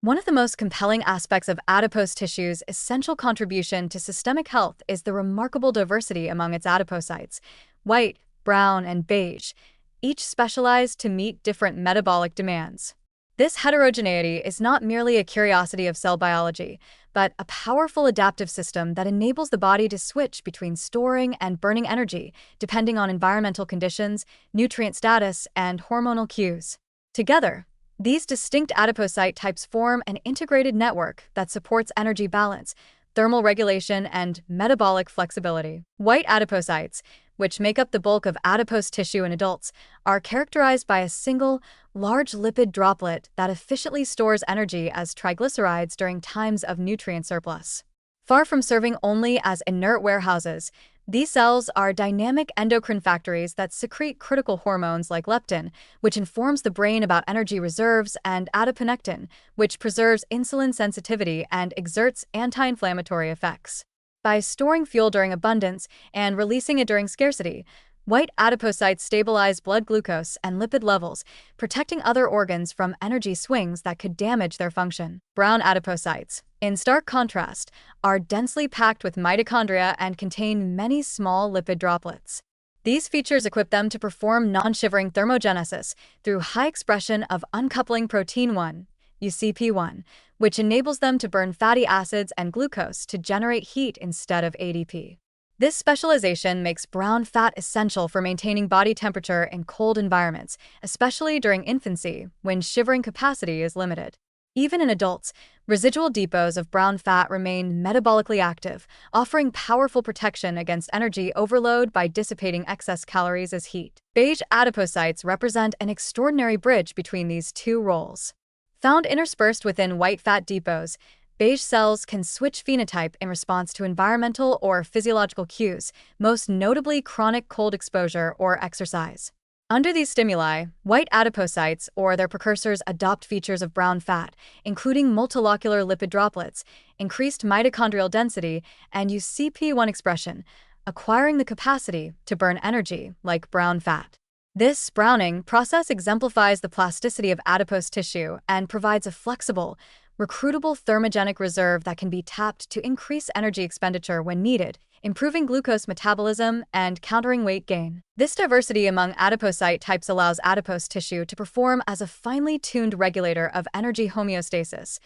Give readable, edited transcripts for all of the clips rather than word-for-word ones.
One of the most compelling aspects of adipose tissue's essential contribution to systemic health is the remarkable diversity among its adipocytes, white, brown, and beige, each specialized to meet different metabolic demands. This heterogeneity is not merely a curiosity of cell biology, but a powerful adaptive system that enables the body to switch between storing and burning energy, depending on environmental conditions, nutrient status, and hormonal cues. Together, these distinct adipocyte types form an integrated network that supports energy balance, thermal regulation, and metabolic flexibility. White adipocytes, which make up the bulk of adipose tissue in adults, are characterized by a single, large lipid droplet that efficiently stores energy as triglycerides during times of nutrient surplus. Far from serving only as inert warehouses, these cells are dynamic endocrine factories that secrete critical hormones like leptin, which informs the brain about energy reserves, and adiponectin, which preserves insulin sensitivity and exerts anti-inflammatory effects. By storing fuel during abundance and releasing it during scarcity, white adipocytes stabilize blood glucose and lipid levels, protecting other organs from energy swings that could damage their function. Brown adipocytes, in stark contrast, are densely packed with mitochondria and contain many small lipid droplets. These features equip them to perform non-shivering thermogenesis through high expression of uncoupling protein 1, UCP1, which enables them to burn fatty acids and glucose to generate heat instead of ADP. This specialization makes brown fat essential for maintaining body temperature in cold environments, especially during infancy, when shivering capacity is limited. Even in adults, residual depots of brown fat remain metabolically active, offering powerful protection against energy overload by dissipating excess calories as heat. Beige adipocytes represent an extraordinary bridge between these two roles. Found interspersed within white fat depots, beige cells can switch phenotype in response to environmental or physiological cues, most notably chronic cold exposure or exercise. Under these stimuli, white adipocytes or their precursors adopt features of brown fat, including multilocular lipid droplets, increased mitochondrial density, and UCP1 expression, acquiring the capacity to burn energy like brown fat. This browning process exemplifies the plasticity of adipose tissue and provides a flexible, recruitable thermogenic reserve that can be tapped to increase energy expenditure when needed, improving glucose metabolism and countering weight gain. This diversity among adipocyte types allows adipose tissue to perform as a finely tuned regulator of energy homeostasis.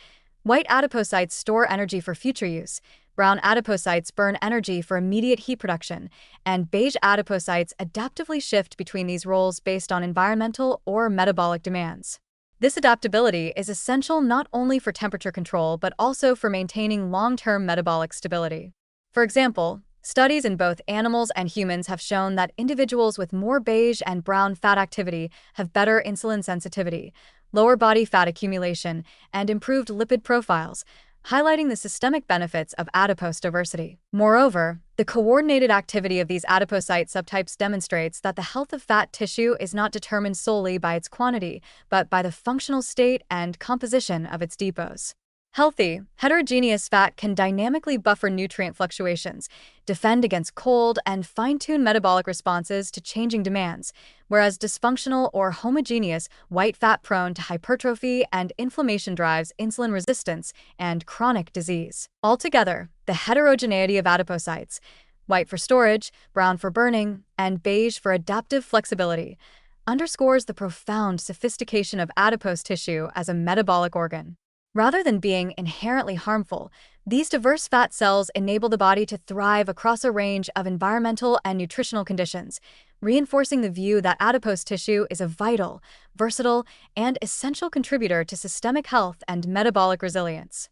White adipocytes store energy for future use, brown adipocytes burn energy for immediate heat production, and beige adipocytes adaptively shift between these roles based on environmental or metabolic demands. This adaptability is essential not only for temperature control but also for maintaining long-term metabolic stability. For example, studies in both animals and humans have shown that individuals with more beige and brown fat activity have better insulin sensitivity, lower body fat accumulation, and improved lipid profiles, highlighting the systemic benefits of adipose diversity. Moreover, the coordinated activity of these adipocyte subtypes demonstrates that the health of fat tissue is not determined solely by its quantity, but by the functional state and composition of its depots. Healthy, heterogeneous fat can dynamically buffer nutrient fluctuations, defend against cold, and fine-tune metabolic responses to changing demands, whereas dysfunctional or homogeneous white fat prone to hypertrophy and inflammation drives insulin resistance and chronic disease. Altogether, the heterogeneity of adipocytes, white for storage, brown for burning, and beige for adaptive flexibility, underscores the profound sophistication of adipose tissue as a metabolic organ. Rather than being inherently harmful, these diverse fat cells enable the body to thrive across a range of environmental and nutritional conditions, reinforcing the view that adipose tissue is a vital, versatile, and essential contributor to systemic health and metabolic resilience.